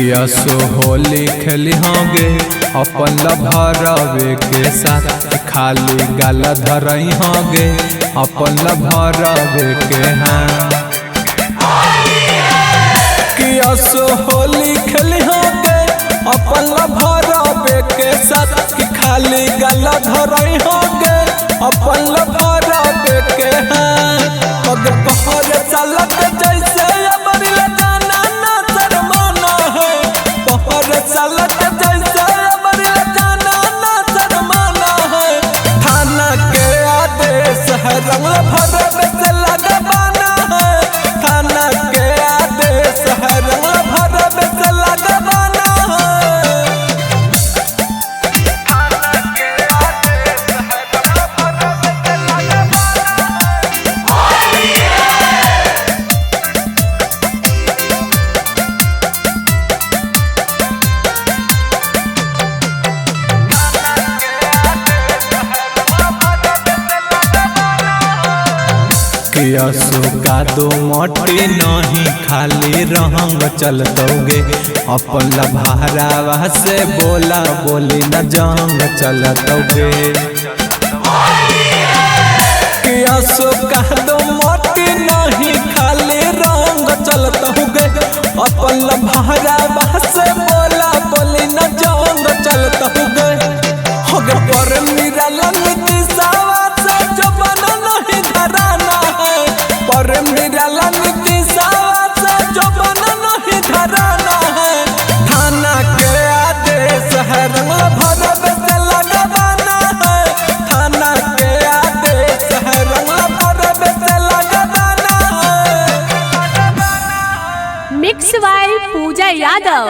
किया सो होली खेली होंगे अपन लभरवे के साथ, खाली गाला धरई होंगे अपन लभरवे के हाँ। किया सो होली खेली होंगे अपन लभरवे के साथ, खाली गाला धरई होंगे अपन लभरवे के हाँ। पग पहर चलत जैसे अमरिल जाना ना शर्माना है, पहर चलत जैसे अमरिल जाना ना शर्माना है। थाना के आदेश है रंग भरवे से लगवाना है, थाना के आदेश है रंग भरवे से लगवाना है। किया सुका दो मोटी नहीं खाली रहंग चलतोगे अपन लभारावा से बोला बोली न जंग चलतोगे। किया सुका दो मोटी नहीं खाली रंग चलतोगे अपन लभारावा से बोला बोली न जंग चलतोगे। होगे पर मेरा लंगती सावा से जो बना नहीं धराना है, पर मेरा लंगती सावा से जो बना नहीं धराना है। थाना के आदेश है रंग भरवे से लगवाना है, थाना के आदेश है रंग भरवे से लगवाना है। Mix by Pooja Yadav.